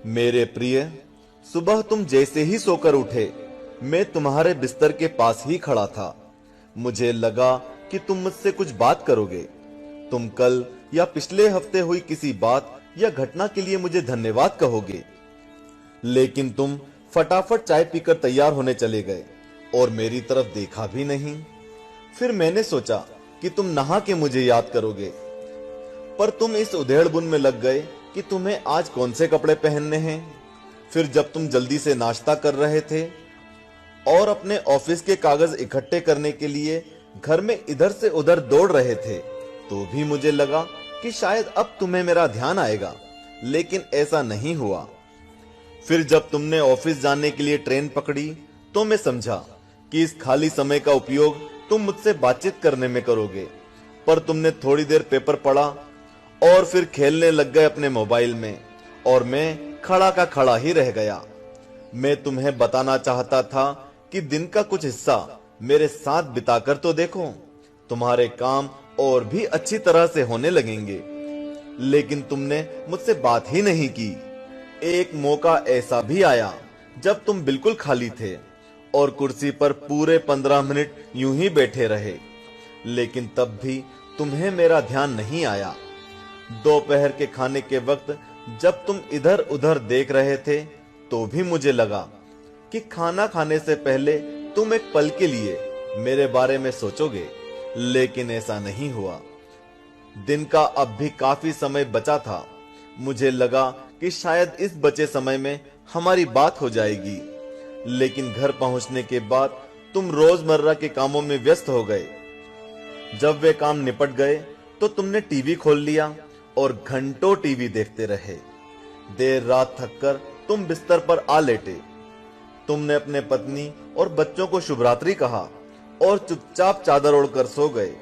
मेरे प्रिय, सुबह तुम जैसे ही सोकर उठे, मैं तुम्हारे बिस्तर के पास ही खड़ा था। मुझे लगा कि तुम मुझसे कुछ बात करोगे। तुम कल या पिछले हफ्ते हुई किसी बात या घटना के लिए मुझे धन्यवाद कहोगे, लेकिन तुम फटाफट चाय पीकर तैयार होने चले गए और मेरी तरफ देखा भी नहीं। फिर मैंने सोचा कि तुम नहा के मुझे याद करोगे, पर तुम इस उधेड़-बुन में लग गए कि तुम्हें आज कौन से कपड़े पहनने हैं। फिर जब तुम जल्दी से नाश्ता कर रहे थे और अपने ऑफिस के कागज इकट्ठे करने के लिए घर में इधर से उधर दौड़ रहे थे, तो भी मुझे लगा कि शायद अब तुम्हें मेरा ध्यान आएगा, लेकिन ऐसा नहीं हुआ। फिर जब तुमने ऑफिस जाने के लिए ट्रेन पकड़ी, तो मैं समझा कि इस खाली समय का उपयोग तुम मुझसे बातचीत करने में करोगे, पर तुमने थोड़ी देर पेपर पढ़ा और फिर खेलने लग गए अपने मोबाइल में, और मैं खड़ा का खड़ा ही रह गया। मैं तुम्हें बताना चाहता था कि दिन का कुछ हिस्सा मेरे साथ बिताकर तो देखो, तुम्हारे काम और भी अच्छी तरह से होने लगेंगे, लेकिन तुमने मुझसे बात ही नहीं की। एक मौका ऐसा भी आया जब तुम बिल्कुल खाली थे और कुर्सी पर पूरे 15 मिनट यूं ही बैठे रहे, लेकिन तब भी तुम्हें मेरा ध्यान नहीं आया। दोपहर के खाने के वक्त जब तुम इधर उधर देख रहे थे, तो भी मुझे लगा कि खाना खाने से पहले तुम एक पल के लिए मेरे बारे में सोचोगे, लेकिन ऐसा नहीं हुआ। दिन का अब भी काफी समय बचा था। मुझे लगा कि शायद इस बचे समय में हमारी बात हो जाएगी, लेकिन घर पहुंचने के बाद तुम रोजमर्रा के कामों में व्यस्त हो गए। जब वे काम निपट गए तो तुमने टीवी खोल लिया और घंटों टीवी देखते रहे। देर रात थककर तुम बिस्तर पर आ लेटे। तुमने अपने पत्नी और बच्चों को शुभ रात्रि कहा और चुपचाप चादर ओढ़कर सो गए।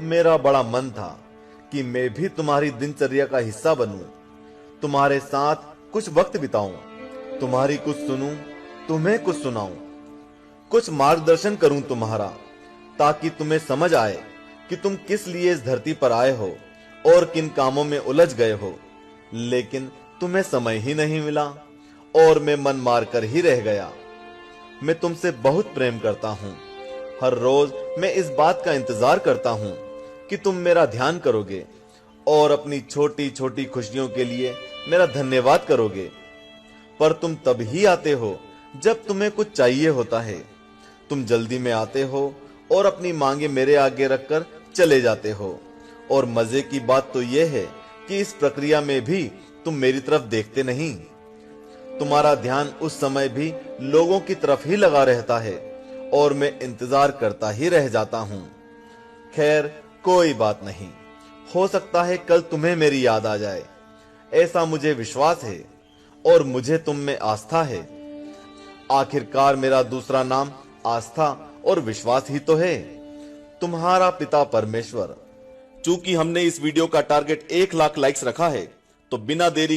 मेरा बड़ा मन था कि मैं भी तुम्हारी दिनचर्या का हिस्सा बनूं, तुम्हारे साथ कुछ वक्त बिताऊं, तुम्हारी कुछ सुनूं, तुम्हें कुछ सुनाऊं, कुछ मार्गदर्शन करूं तुम्हारा, ताकि तुम्हें समझ आए कि तुम किस लिए इस धरती पर आए हो और किन कामों में उलझ गए हो। लेकिन तुम्हें समय ही नहीं मिला और मैं मन मार कर ही रह गया। मैं तुमसे बहुत प्रेम करता हूं। हर रोज मैं इस बात का इंतजार करता हूं कि तुम मेरा ध्यान करोगे और अपनी छोटी छोटी खुशियों के लिए मेरा धन्यवाद करोगे। पर तुम तब ही आते हो जब तुम्हें कुछ चाहिए होता है। तुम जल्दी में आते हो और अपनी मांगे मेरे आगे रखकर चले जाते हो। और मजे की बात तो यह है कि इस प्रक्रिया में भी तुम मेरी तरफ देखते नहीं। तुम्हारा ध्यान उस समय भी लोगों की तरफ ही लगा रहता है और मैं इंतजार करता ही रह जाता हूं। खैर, कोई बात नहीं, हो सकता है कल तुम्हें मेरी याद आ जाए, ऐसा मुझे विश्वास है और मुझे तुम में आस्था है। आखिरकार मेरा दूसरा नाम आस्था और विश्वास ही तो है। तुम्हारा पिता परमेश्वर। चूंकि हमने इस वीडियो का टारगेट 1 लाख लाइक्स रखा है, तो बिना देरी